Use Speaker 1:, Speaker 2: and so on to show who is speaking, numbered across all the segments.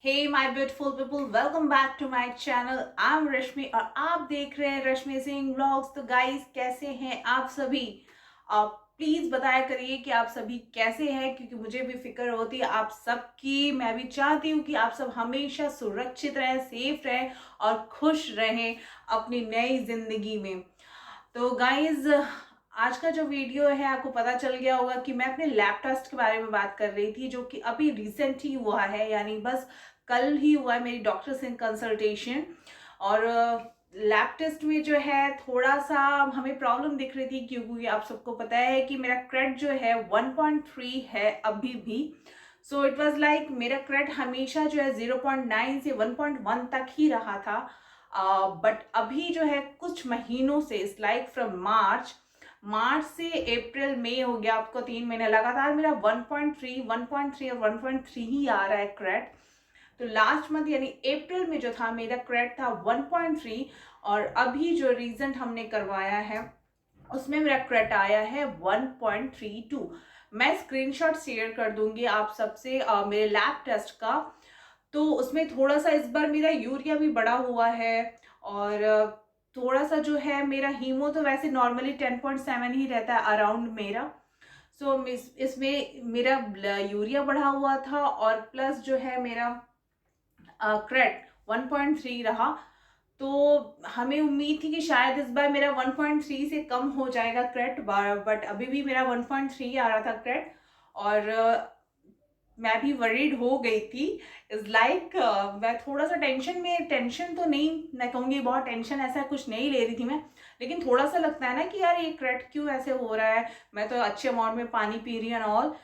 Speaker 1: Hey my beautiful people, welcome back to my channel. I'm रश्मि और आप देख रहे हैं रश्मि सिंह व्लॉग्स। तो गाइस, कैसे हैं आप सभी? आप प्लीज बताया करिए कि आप सभी कैसे हैं, क्योंकि मुझे भी फिक्र होती है आप सबकी। मैं भी चाहती हूँ कि आप सब हमेशा सुरक्षित रहें, सेफ रहें और खुश रहें अपनी नई जिंदगी में। तो गाइज, आज का जो वीडियो है आपको पता चल गया होगा कि मैं अपने लैब टेस्ट के बारे में बात कर रही थी, जो कि अभी रिसेंट ही हुआ है, यानी बस कल ही हुआ है मेरी डॉक्टर से कंसल्टेशन। और लैब टेस्ट में जो है थोड़ा सा हमें प्रॉब्लम दिख रही थी, क्योंकि आप सबको पता है कि मेरा क्रेड जो है 1.3 है अभी भी। सो इट वाज लाइक मेरा क्रेड हमेशा जो है 0.9 से 1.1 तक ही रहा था। बट अभी जो है कुछ महीनों से, इट्स लाइक फ्रॉम मार्च से अप्रैल मई हो गया, आपको 3 महीने लगातार मेरा 1.3 और 1.3 ही आ रहा है क्रेड। तो लास्ट मंथ यानी अप्रैल में जो था मेरा क्रेड था 1.3, और अभी जो रीजेंट हमने करवाया है उसमें मेरा क्रेड आया है 1.32। मैं स्क्रीनशॉट शेयर कर दूंगी आप सबसे मेरे लैब टेस्ट का। तो उसमें थोड़ा सा इस बार मेरा यूरिया भी बढ़ा हुआ है, और थोड़ा सा जो है मेरा हीमो तो वैसे नॉर्मली 10.7 ही रहता है अराउंड मेरा। सो इसमें मेरा यूरिया बढ़ा हुआ था, और प्लस जो है मेरा क्रेट 1.3 रहा। तो हमें उम्मीद थी कि शायद इस बार मेरा 1.3 से कम हो जाएगा क्रेट, बट अभी भी मेरा 1.3 आ रहा था क्रेट। और मैं भी वरीड हो गई थी। इज लाइक मैं थोड़ा सा टेंशन तो नहीं, मैं कहूँगी बहुत टेंशन ऐसा कुछ नहीं ले रही थी मैं, लेकिन थोड़ा सा लगता है ना कि यार ये क्रेट क्यों ऐसे हो रहा है। मैं तो अच्छे अमाउंट में पानी पी रही हूँ ऑल।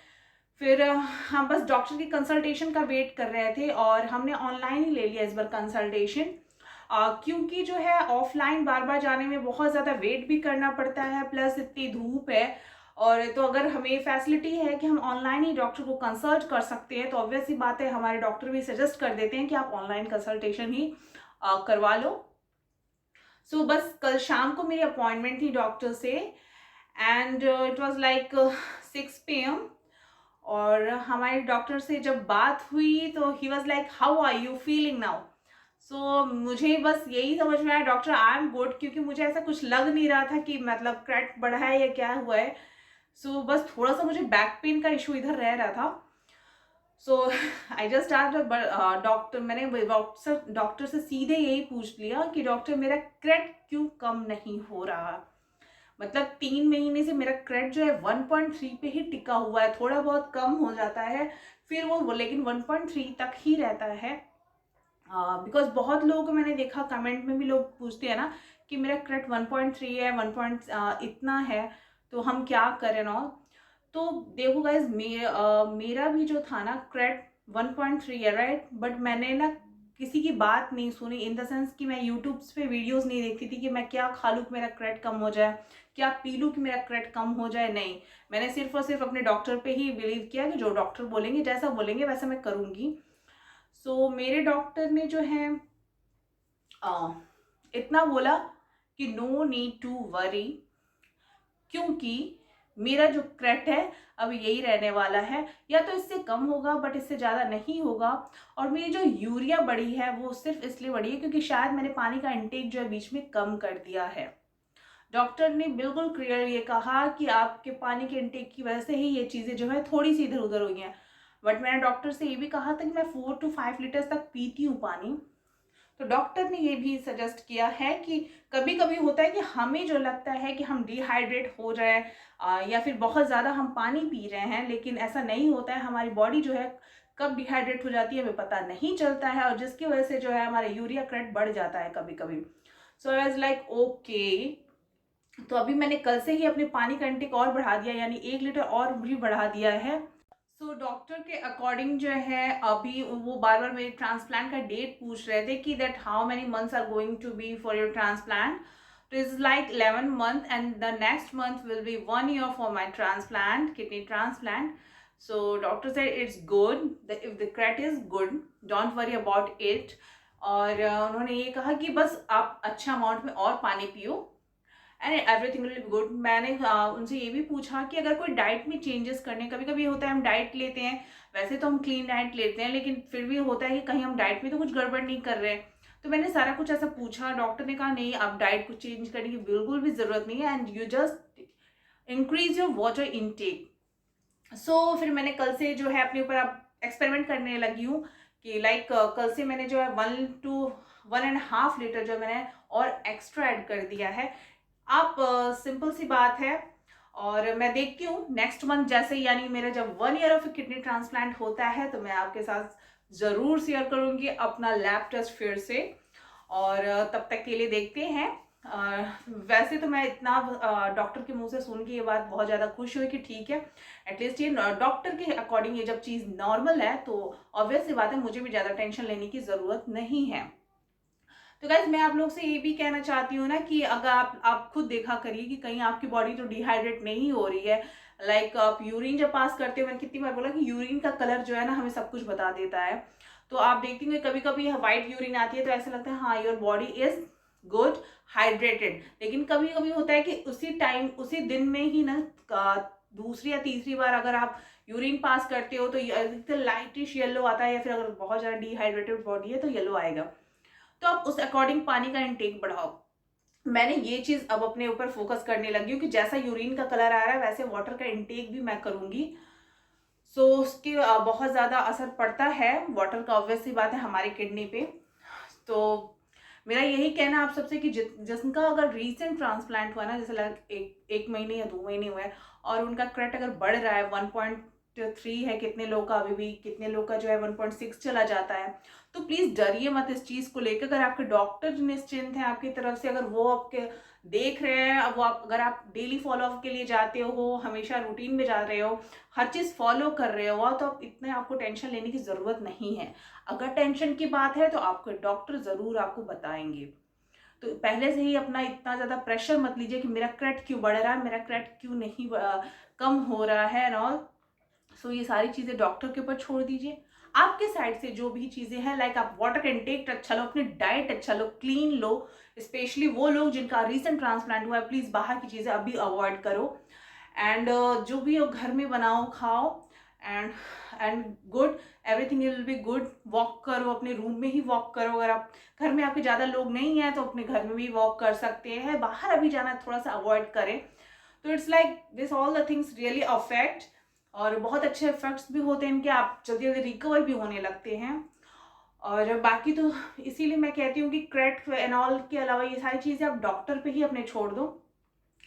Speaker 1: फिर हम बस डॉक्टर की कंसल्टेशन का वेट कर रहे थे, और हमने ऑनलाइन ही ले लिया इस बार कंसल्टेशन। क्योंकि जो है ऑफलाइन बार बार जाने में बहुत ज़्यादा वेट भी करना पड़ता है, प्लस इतनी धूप है। और तो अगर हमें फैसिलिटी है कि हम ऑनलाइन ही डॉक्टर को कंसल्ट कर सकते हैं, तो ऑब्वियस सी बात है हमारे डॉक्टर भी सजेस्ट कर देते हैं कि आप ऑनलाइन कंसल्टेशन ही करवा लो। सो बस कल शाम को मेरी अपॉइंटमेंट थी डॉक्टर से, and it was like 6 PM। और हमारे डॉक्टर से जब बात हुई तो he was like how are you feeling now. So मुझे बस यही समझ में आया डॉक्टर आई एम गुड, क्योंकि मुझे ऐसा कुछ लग नहीं रहा था कि मतलब क्रैक बढ़ा है या क्या हुआ है। सो बस थोड़ा सा मुझे बैक पेन का इशू इधर रह रहा था। सो आई जस्ट आस्क्ड डॉक्टर, मैंने डॉक्टर से सीधे यही पूछ लिया कि डॉक्टर मेरा क्रैक क्यों कम नहीं हो रहा। मतलब 3 महीने से मेरा क्रेड जो है 1.3 पे ही टिका हुआ है, थोड़ा बहुत कम हो जाता है फिर वो लेकिन 1.3 तक ही रहता है। बिकॉज बहुत लोगों को मैंने देखा, कमेंट में भी लोग पूछते हैं ना कि मेरा क्रेड 1.3 है, 1 इतना है, तो हम क्या करें ना। तो देखो गाइज, मेरा भी जो था ना क्रेड 1.3 है, राइट। बट मैंने ना किसी की बात नहीं सुनी, इन द सेंस कि मैं यूट्यूब पे वीडियोस नहीं देखती थी कि मैं क्या खा लूँ कि मेरा क्रेड कम हो जाए, क्या पी लूँ कि मेरा क्रेड कम हो जाए। नहीं, मैंने सिर्फ और सिर्फ अपने डॉक्टर पे ही बिलीव किया कि जो डॉक्टर बोलेंगे, जैसा बोलेंगे वैसा मैं करूँगी। सो मेरे डॉक्टर ने जो है इतना बोला कि नो नीड टू वरी, क्योंकि मेरा जो क्रेट है अब यही रहने वाला है, या तो इससे कम होगा बट इससे ज़्यादा नहीं होगा। और मेरी जो यूरिया बढ़ी है वो सिर्फ इसलिए बढ़ी है क्योंकि शायद मैंने पानी का इंटेक जो है बीच में कम कर दिया है। डॉक्टर ने बिल्कुल क्लियर ये कहा कि आपके पानी के इंटेक की वजह से ही ये चीज़ें जो है थोड़ी सी इधर उधर हुई हैं। बट मैंने डॉक्टर से ये भी कहा था कि मैं 4 to 5 लीटर्स तक पीती हूँ पानी। तो डॉक्टर ने ये भी सजेस्ट किया है कि कभी कभी होता है कि हमें जो लगता है कि हम डिहाइड्रेट हो जाए, या फिर बहुत ज़्यादा हम पानी पी रहे हैं, लेकिन ऐसा नहीं होता है। हमारी बॉडी जो है कब डिहाइड्रेट हो जाती है हमें पता नहीं चलता है, और जिसकी वजह से जो है हमारा यूरिया क्रेट बढ़ जाता है कभी कभी। सो आई वाज लाइक ओके। तो अभी मैंने कल से ही अपने पानी का इंटेक और बढ़ा दिया, यानी 1 लीटर और भी बढ़ा दिया है। सो डॉक्टर के अकॉर्डिंग जो है अभी वो बार बार मेरे ट्रांसप्लांट का डेट पूछ रहे थे कि that how many months are going to be for your transplant. तो is like 11 month, and the next month will be 1 year for my transplant, kidney transplant. So doctor said it's good, if the creat is good, don't worry about it. और उन्होंने ये कहा कि बस आप अच्छा amount में और पानी पियो, and everything will be good. मैंने उनसे ये भी पूछा कि अगर कोई डाइट में चेंजेस करने, कभी कभी होता है हम डाइट लेते हैं, वैसे तो हम क्लीन डाइट लेते हैं, लेकिन फिर भी होता है कि कहीं हम डाइट में तो कुछ गड़बड़ नहीं कर रहे हैं। तो मैंने सारा कुछ ऐसा पूछा, डॉक्टर ने कहा नहीं, आप डाइट को चेंज करने की बिल्कुल भी ज़रूरत नहीं है, and you just increase your water intake. So फिर मैंने कल से जो है अपने ऊपर अब एक्सपेरिमेंट करने लगी हूँ कि लाइक कल से मैंने जो है 1 to 1.5 लीटर जो मैंने और एक्स्ट्रा ऐड कर दिया है। आप सिंपल सी बात है, और मैं देखती हूँ नेक्स्ट मंथ जैसे, यानी मेरा जब 1 ईयर ऑफ किडनी ट्रांसप्लांट होता है तो मैं आपके साथ ज़रूर शेयर करूँगी अपना लैब टेस्ट फिर से। और तब तक के लिए देखते हैं। वैसे तो मैं इतना डॉक्टर के मुंह से सुन के ये बात बहुत ज़्यादा खुश हुई कि ठीक है, एटलीस्ट ये डॉक्टर के अकॉर्डिंग ये जब चीज़ नॉर्मल है तो ऑब्वियस सी बात है, मुझे भी ज़्यादा टेंशन लेने की ज़रूरत नहीं है। तो गाइज मैं आप लोग से ये भी कहना चाहती हूँ ना कि अगर आप खुद देखा करिए कि कहीं आपकी बॉडी तो डिहाइड्रेट नहीं हो रही है। लाइक आप यूरिन जब पास करते हो, मैंने कितनी बार बोला कि यूरिन का कलर जो है ना हमें सब कुछ बता देता है। तो आप देखती होंगे कभी कभी व्हाइट यूरिन आती है तो ऐसा लगता है हाँ your body is good hydrated, लेकिन कभी कभी होता है कि उसी टाइम उसी दिन में ही ना दूसरी या तीसरी बार अगर आप यूरिन पास करते हो तो लाइटिश येलो आता है, या फिर अगर बहुत ज़्यादा डिहाइड्रेटेड बॉडी है तो येलो आएगा। तो आप उस अकॉर्डिंग पानी का इंटेक बढ़ाओ। मैंने ये चीज अब अपने ऊपर फोकस करने लगी हूँ कि जैसा यूरिन का कलर आ रहा है वैसे वाटर का इंटेक भी मैं करूंगी। सो उसके बहुत ज़्यादा असर पड़ता है वाटर का, ऑब्वियस सी बात है हमारी किडनी पे। तो मेरा यही कहना आप सबसे कि जिनका अगर रीसेंट ट्रांसप्लांट हुआ ना, जैसे लाइक एक महीने या 2 महीने हुए हैं और उनका क्रेट अगर बढ़ रहा है 1.3 है, कितने लोग का अभी भी, कितने लोग का जो है 1.6 चला जाता है, तो प्लीज़ डरिए मत इस चीज़ को लेकर। अगर आपके डॉक्टर निश्चिंत हैं आपकी तरफ से, अगर वो आपके देख रहे हैं, अब वो अगर आप डेली फॉलो अप के लिए जाते हो, हमेशा रूटीन में जा रहे हो, हर चीज़ फॉलो कर रहे हो, तो आप इतने आपको टेंशन लेने की ज़रूरत नहीं है। अगर टेंशन की बात है तो आपके डॉक्टर ज़रूर आपको बताएंगे। तो पहले से ही अपना इतना ज़्यादा प्रेशर मत लीजिए कि मेरा क्रेट क्यों बढ़ रहा है, मेरा क्रेट क्यों नहीं कम हो रहा है एंड ऑल। सो ये सारी चीज़ें डॉक्टर के ऊपर छोड़ दीजिए। आपके साइड से जो भी चीज़ें हैं, लाइक आप वाटर इंटेक अच्छा लो, अपनी डाइट अच्छा लो, क्लीन लो। स्पेशली वो लोग जिनका रिसेंट ट्रांसप्लांट हुआ है, प्लीज़ बाहर की चीज़ें अभी अवॉइड करो। एंड जो भी हो घर में बनाओ खाओ, and and good, everything will be good. Walk करो, अपने रूम में ही वॉक करो। अगर आप घर में आपके ज़्यादा लोग नहीं हैं तो अपने घर में भी वॉक कर सकते हैं, बाहर अभी जाना थोड़ा सा अवॉइड करें। तो it's like this all the things really affect, और बहुत अच्छे इफेक्ट्स भी होते हैं इनके, आप जल्दी जल्दी रिकवर भी होने लगते हैं। और बाकी तो इसीलिए मैं कहती हूँ कि क्रेट एंड ऑल के अलावा ये सारी चीज़ें आप डॉक्टर पे ही अपने छोड़ दो।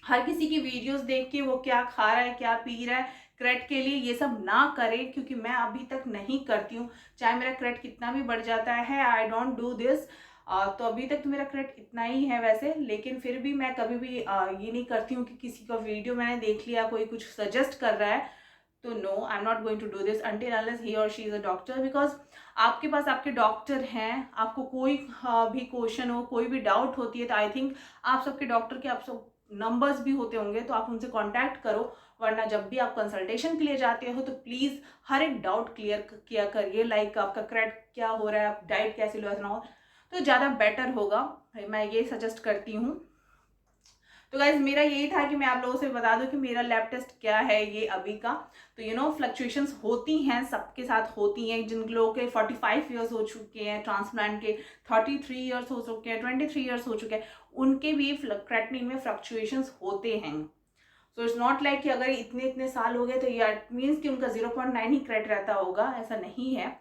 Speaker 1: हर किसी की वीडियोस देख के वो क्या खा रहा है क्या पी रहा है क्रेट के लिए, ये सब ना करें, क्योंकि मैं अभी तक नहीं करती हूँ। चाहे मेरा क्रेट कितना भी बढ़ जाता है, आई डोंट डू दिस। तो अभी तक तो मेरा क्रेट इतना ही है वैसे, लेकिन फिर भी मैं कभी भी ये नहीं करती हूँ कि किसी का वीडियो मैंने देख लिया, कोई कुछ सजेस्ट कर रहा है तो no, I am not going to do this until unless he और she is a doctor. Because आपके पास आपके डॉक्टर हैं, आपको कोई भी क्वेश्चन हो, कोई भी डाउट होती है तो आई थिंक आप सबके डॉक्टर के आप सब नंबर्स भी होते होंगे, तो आप उनसे कांटेक्ट करो। वरना जब भी आप कंसल्टेशन के लिए जाते हो तो प्लीज़ हर एक डाउट क्लियर किया करिए, लाइक आपका क्रेट क्या हो रहा है, आप डाइट कैसे लो, ऐसा हो तो ज़्यादा बेटर होगा। मैं ये सजेस्ट करती हूँ। तो गाइज मेरा यही था कि मैं आप लोगों से बता दूं कि मेरा लैब टेस्ट क्या है ये अभी का। तो फ्लक्चुएशंस होती हैं, सबके साथ होती हैं। जिन लोगों के 45 ईयर्स हो चुके हैं, ट्रांसप्लांट के 33 ईयर्स हो चुके हैं, 23 ईयर्स हो चुके हैं, उनके भी क्रेटनिन में फ्लक्चुएशंस होते हैं। सो इट्स नॉट लाइक कि अगर इतने इतने साल हो गए तो ये मीन्स कि उनका 0.9 ही क्रेट रहता होगा, ऐसा नहीं है।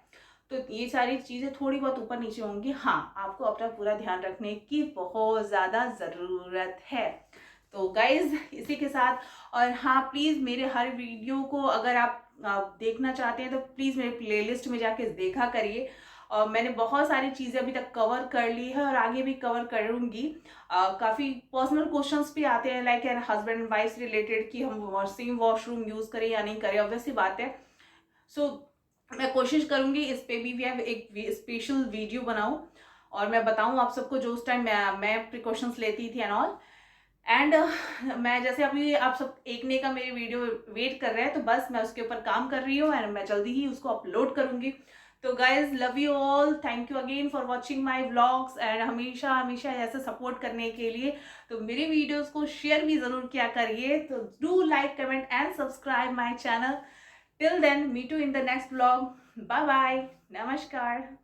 Speaker 1: तो ये सारी चीज़ें थोड़ी बहुत ऊपर नीचे होंगी। हाँ, आपको अपना पूरा ध्यान रखने की बहुत ज़्यादा ज़रूरत है। तो गाइज इसी के साथ, और हाँ प्लीज़ मेरे हर वीडियो को अगर आप देखना चाहते हैं तो प्लीज़ मेरे प्लेलिस्ट में जाके देखा करिए। और मैंने बहुत सारी चीज़ें अभी तक कवर कर ली है और आगे भी कवर करूँगी। काफ़ी पर्सनल क्वेश्चंस भी आते हैं, like husband and wife related कि हम सेम वॉशरूम यूज़ करें या नहीं करें, ऑब्वियस सी बात है। सो मैं कोशिश करूँगी इस पे भी एक स्पेशल वीडियो बनाऊँ और मैं बताऊँ आप सबको जो उस टाइम मैं प्रिकॉशंस लेती थी एंड ऑल। एंड मैं जैसे अभी आप सब एक ने का मेरी वीडियो वेट कर रहे हैं, तो बस मैं उसके ऊपर काम कर रही हूँ एंड मैं जल्दी ही उसको अपलोड करूँगी। तो guys love you all, thank you again for watching my vlogs and हमेशा हमेशा ऐसे सपोर्ट करने के लिए। तो मेरी वीडियोस को शेयर भी ज़रूर किया करिए। तो do like, comment and subscribe my channel. Till then meet you in the next vlog. Bye bye, नमस्कार।